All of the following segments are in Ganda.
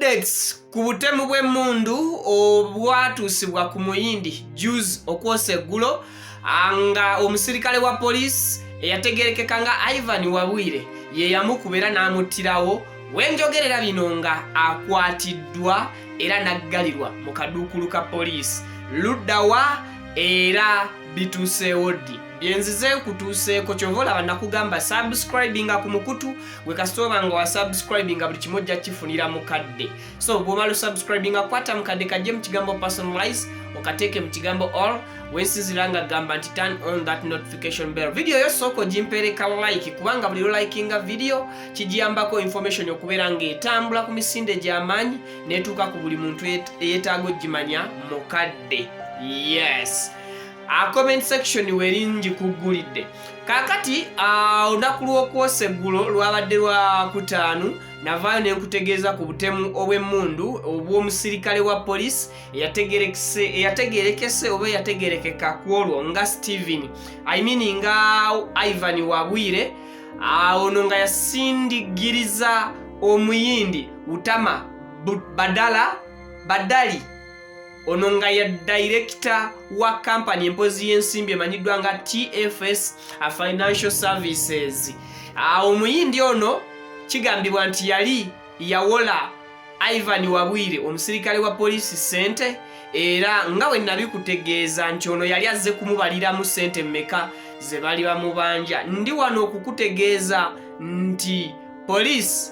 Updates ku butemu bw'emmundu obwatusibwa ku muyindi juice okwosa eggulo nga omusirikale wa police eyategerekeka nga Ivan Wabwire ye yamukuba era n'amuttirawo. Wenjogerera bino nga akwatiddwa era naggalirwa mu kaduukulu ka police. Luddawa era bituuseewo ddi? Byenzize kutuuseeko kyova olaba nakugamba subscribinga ku mukutu gwe kasitoba nga wa subscribinga buli kimu ojja kifunira mukadde. So bw'omala subscribinga kwata mukadde kajje mu kigambo personalize okateeke mu kigambo all wensinzira nga gamba nti turn on that notification bell. Video yo soko jimpereka like kubanga buli likinga video kijiyambako information okubeera nga etambula ku misinde gy'amaanyi netuuka ku buli muntu eyeetaaga ogimanya mukadde. Yes. Comment section weringi kugulidde. Kakati olunaku lw'okwosa eggulo lwabadde lwa kutaanu navaayo nenkutegeeza ku butemu obw'emmundu obw'omusirikale wa police eyategerekese oba eyategerekeka ku olwo nga Steven nga Ivan Wabwire ono nga yasindigiriza omuyindi Utama Badali ono nga ya director wa company empozi y'ensimbi emanyiddwa nga TFS Financial Services. Omuyindi ono kigambibwa nti yali yawola Ivan Wabwire omusirikale wa police sente era nga bwe nabikutegeeza nti ono yali azze kumubaliramu sente mmeka ze bali bamubanja. Ndi wano okukutegeeza nti police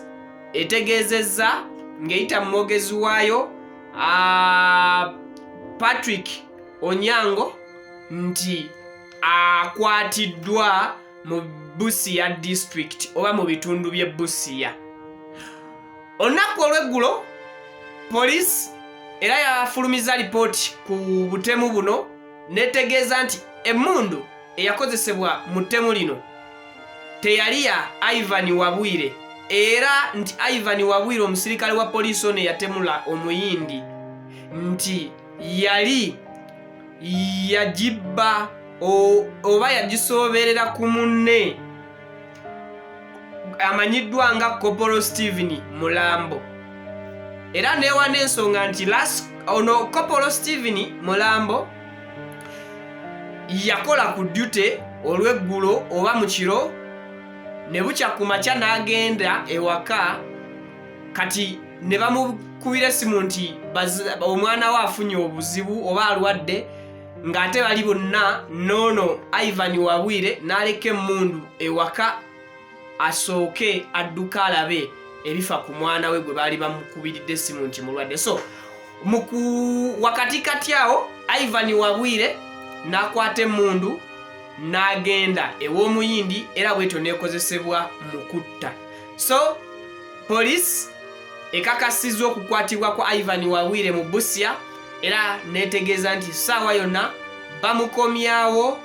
etegeezezza ng'eyita mu mwogezi waayo Patrick Onyango nti akwatiddwa mu Busia district oba mu bitundu bye Busia. Olunaku olw'eggulo police era yafulumiza lipooti ku butemu buno netegeeza nti emmundu eyakozesebwa mu ttemu lino teyali ya Ivan Wabwire era nti Ivan Wabwire omusirikale wa police ono yatemula omuyindi nti yali yagibba oba yagisooberera ku munne amanyiddwa nga Kopolo Steven Mulambo. Era neewana ensonga nti ono Kopolo Steven Mulambo yakola ku duty olw'eggulo oba mu kiro ne bukya ku makya n'agenda ewaka kati ne bamukubira essimu nti omwana we afunye obuzibu oba alwadde ng'ate bali bonna noono Ivan Wabwire n'aleka emmundu ewaka asooke Aduka alabe ebifa ku mwana we gwe baali bamukubiridde essimu nti mulwadde. So wakati kati awo Ivan Wabwire n'akwata emmundu n'agenda ew'omuyindi era bwetyo neekozesebwa mu kutta. So police ekakasizza okukwatibwa kwa Ivan Wabwire mu Busia era netegeeza nti ssaawa yonna Bamukomyawo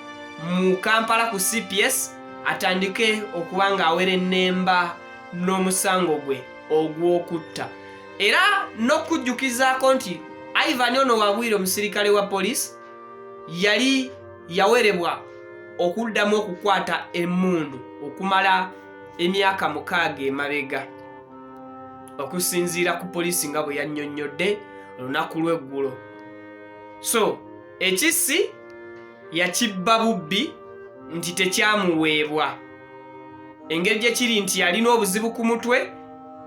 mu Kampala ku CPS atandike okuba ng'awera ennemba n'omusango gwe ogw'okutta. Era n'okujjukizaako nti Ivan ono Wabwire omusirikale wa police yali yawerebwa okuddamu okukwata emmundu okumala emyaka 6 emabega okusinziira ku poliisi nga bwe yannyonnyodde olunaku lw'eggulo. So ekisi yakibba bubbi nti tekyamuweebwa. Engeri gye kiri nti yalina obuzibu ku mutwe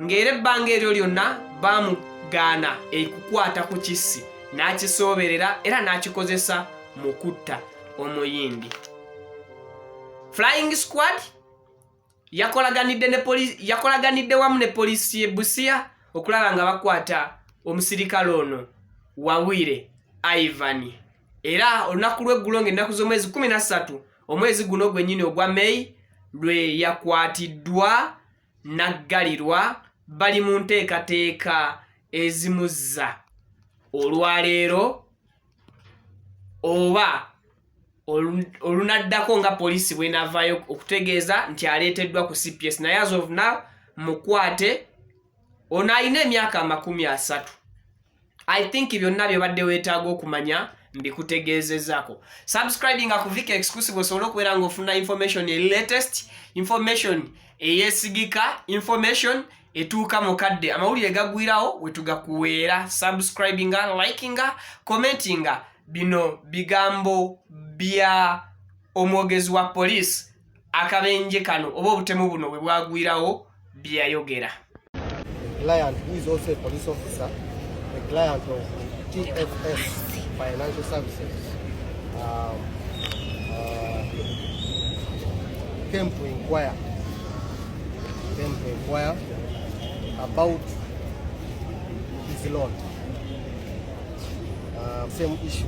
ng'era ebbanga eryo lyonna baamugaana okukwata ku kisi n'akisooberera era n'akikozesa mu kutta omuyindi. Flying Squad yakolaganidde wamu ne poliisi y'e Busia okulaba nga bakwata omusirikale ono Wabwire Ivan. Era olunaku lw'eggulo ng'ennaku z'omwezi 13 omwezi guno gwennyini ogwa May lwe yakwatiddwa naggalirwa bali mu nteekateeka ezimuzza olwaleero oba olunaddako nga poliisi bw'enavaayo okutegeeza nti aleeteddwa ku CPS naye as of now mukwate ono alina emyaka 30. I think byonna byobadde weetaaga okumanya mbikutegeezezaako. Subscribinga ku Vika Exclusive osobola okubeera ng'ofuna information latest, information eyeesigika, information etuuka mukadde amawulire gagwirawo wetugakuweera subscribinga likinga commentinga bino bigambo bya omwogezi wa police akabenje kano oba obutemu buno bwe bwagwirawo byayogera. Client who is also a police officer, a client of TFS Financial Services, came to inquire about his loan. Same issue.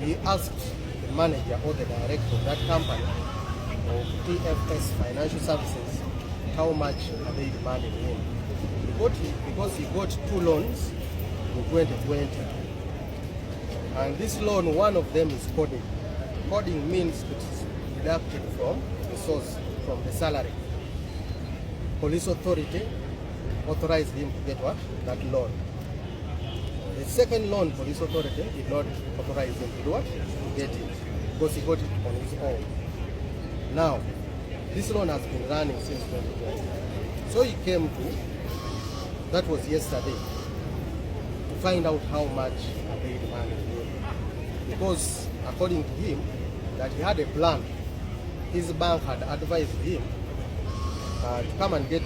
He asked the manager or the director of that company of TFS Financial Services how much are they demanding him. Because he got 2 loans in 2020. And this loan, one of them is coding. Coding means it is deducted from the source, from the salary. Police authority authorized him to get what? That loan. The second loan, police authority did not authorize him to do what? To get it. Because he got it on his own. Now, this loan has been running since 2020. So he came to, that was yesterday, to find out how much are they demanding him. Because according to him, that he had a plan. His bank had advised him to come and get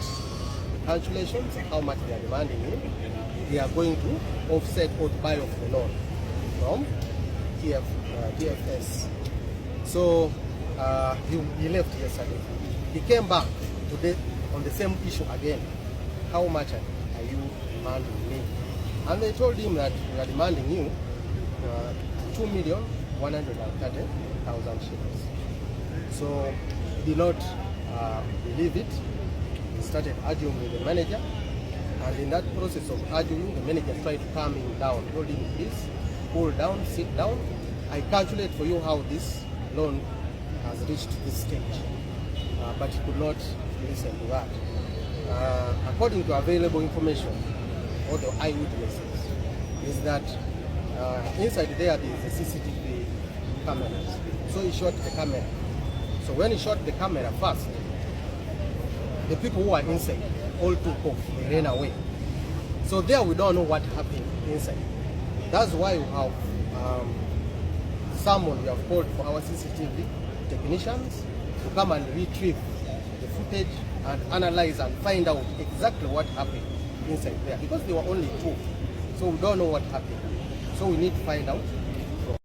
calculations of how much they are demanding him. They are going to offset or to buy off the loan from TFS. So he left yesterday. He came back today on the same issue again. How much are you demanding me? And they told him that we are demanding you 2,130,000 shillings. So he did not believe it. He started arguing with the manager. And in that process of arguing, the manager tried to calm him down. Told him, please, cool down, sit down. I calculate for you how this loan has reached this stage. But he could not listen to that. According to available information, or the eyewitnesses, is that inside there is a CCTV cameras. So he shot the camera. So when he shot the camera first, the people who are inside all took off, they ran away. So there we don't know what happened inside. That's why we have someone we have called for our CCTV technicians to come and retrieve the footage and analyze and find out exactly what happened inside there. Because there were only 2, so we don't know what happened. So we need to find out